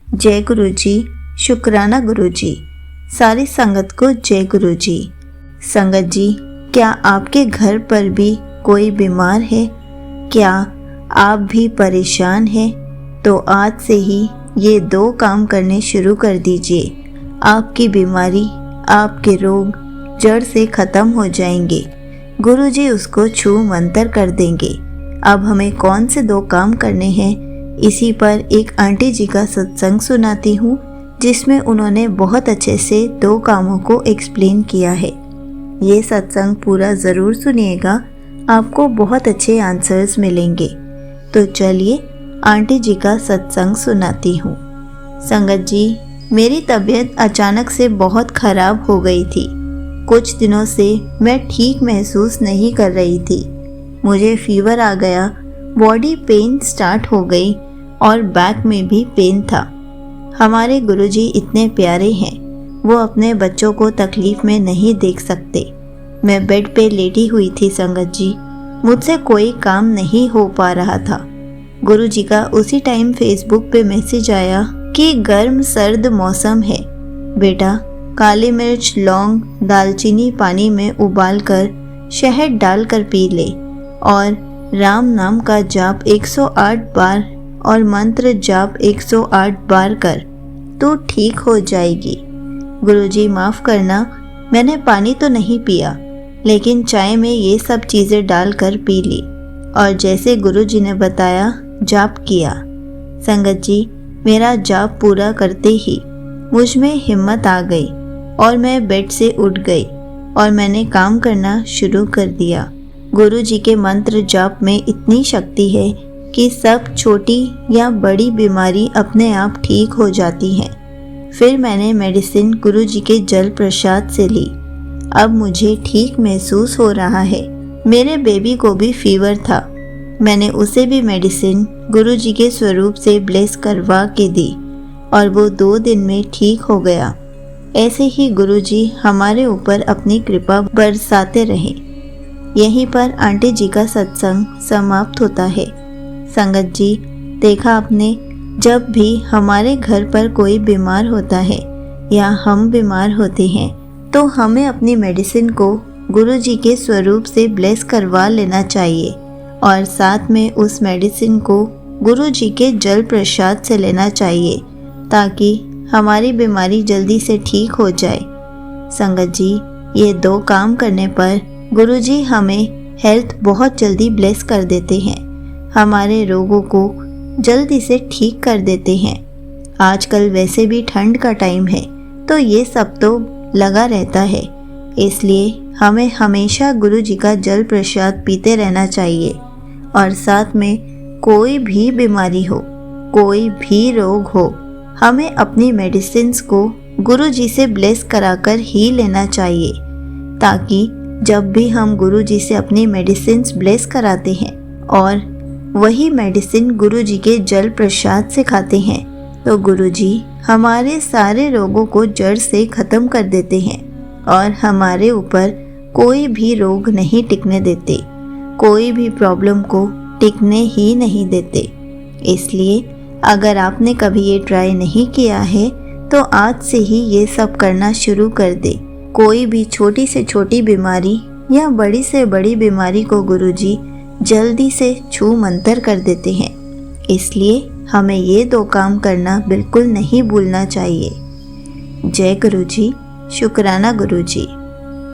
जय गुरु जी, शुक्राना गुरु जी। सारी संगत को जय गुरु जी। संगत जी, क्या आपके घर पर भी कोई बीमार है? क्या आप भी परेशान हैं? तो आज से ही ये 2 काम करने शुरू कर दीजिए। आपकी बीमारी, आपके रोग जड़ से ख़त्म हो जाएंगे। गुरु जी उसको छू मंतर कर देंगे। अब हमें कौन से 2 काम करने हैं, इसी पर एक आंटी जी का सत्संग सुनाती हूँ, जिसमें उन्होंने बहुत अच्छे से 2 कामों को एक्सप्लेन किया है। ये सत्संग पूरा ज़रूर सुनिएगा, आपको बहुत अच्छे आंसर्स मिलेंगे। तो चलिए आंटी जी का सत्संग सुनाती हूँ। संगत जी, मेरी तबीयत अचानक से बहुत ख़राब हो गई थी। कुछ दिनों से मैं ठीक महसूस नहीं कर रही थी। मुझे फीवर आ गया, बॉडी पेन स्टार्ट हो गई और बैक में भी पेन था। हमारे गुरुजी इतने प्यारे हैं, वो अपने बच्चों को तकलीफ में नहीं देख सकते। मैं बेड पे लेटी हुई थी संगत जी, मुझसे कोई काम नहीं हो पा रहा था। गुरुजी का उसी टाइम फेसबुक पे मैसेज आया कि गर्म सर्द मौसम है, बेटा काली मिर्च, लौंग, दालचीनी पानी में उबालकर शहद डालकर पी ले और राम नाम का जाप 108 बार और मंत्र जाप 108 बार कर, तो ठीक हो जाएगी। गुरुजी माफ़ करना, मैंने पानी तो नहीं पिया, लेकिन चाय में ये सब चीज़ें डालकर पी ली और जैसे गुरुजी ने बताया जाप किया। संगत जी, मेरा जाप पूरा करते ही मुझ में हिम्मत आ गई और मैं बेड से उठ गई और मैंने काम करना शुरू कर दिया। गुरुजी के मंत्र जाप में इतनी शक्ति है कि सब छोटी या बड़ी बीमारी अपने आप ठीक हो जाती हैं। फिर मैंने मेडिसिन गुरुजी के जल प्रसाद से ली। अब मुझे ठीक महसूस हो रहा है। मेरे बेबी को भी फीवर था, मैंने उसे भी मेडिसिन गुरुजी के स्वरूप से ब्लेस करवा के दी और वो 2 दिन में ठीक हो गया। ऐसे ही गुरुजी हमारे ऊपर अपनी कृपा बरसाते रहे। यहीं पर आंटी जी का सत्संग समाप्त होता है। संगत जी, देखा आपने, जब भी हमारे घर पर कोई बीमार होता है या हम बीमार होते हैं तो हमें अपनी मेडिसिन को गुरुजी के स्वरूप से ब्लेस करवा लेना चाहिए और साथ में उस मेडिसिन को गुरुजी के जल प्रसाद से लेना चाहिए ताकि हमारी बीमारी जल्दी से ठीक हो जाए। संगत जी, ये 2 काम करने पर गुरुजी हमें हेल्थ बहुत जल्दी ब्लेस कर देते हैं, हमारे रोगों को जल्दी से ठीक कर देते हैं। आजकल वैसे भी ठंड का टाइम है तो ये सब तो लगा रहता है, इसलिए हमें हमेशा गुरुजी का जल प्रसाद पीते रहना चाहिए और साथ में कोई भी बीमारी हो, कोई भी रोग हो, हमें अपनी मेडिसिन्स को गुरुजी से ब्लेस कराकर ही लेना चाहिए ताकि जब भी हम गुरुजी से अपनी मेडिसिन्स ब्लेस कराते हैं और वही मेडिसिन गुरुजी के जल प्रसाद से खाते हैं तो गुरुजी हमारे सारे रोगों को जड़ से ख़त्म कर देते हैं और हमारे ऊपर कोई भी रोग नहीं टिकने देते, कोई भी प्रॉब्लम को टिकने ही नहीं देते। इसलिए अगर आपने कभी ये ट्राई नहीं किया है तो आज से ही ये सब करना शुरू कर दे। कोई भी छोटी से छोटी बीमारी या बड़ी से बड़ी बीमारी को गुरुजी जल्दी से छू मंतर कर देते हैं। इसलिए हमें ये 2 काम करना बिल्कुल नहीं भूलना चाहिए। जय गुरु जी, शुक्राना गुरु जी।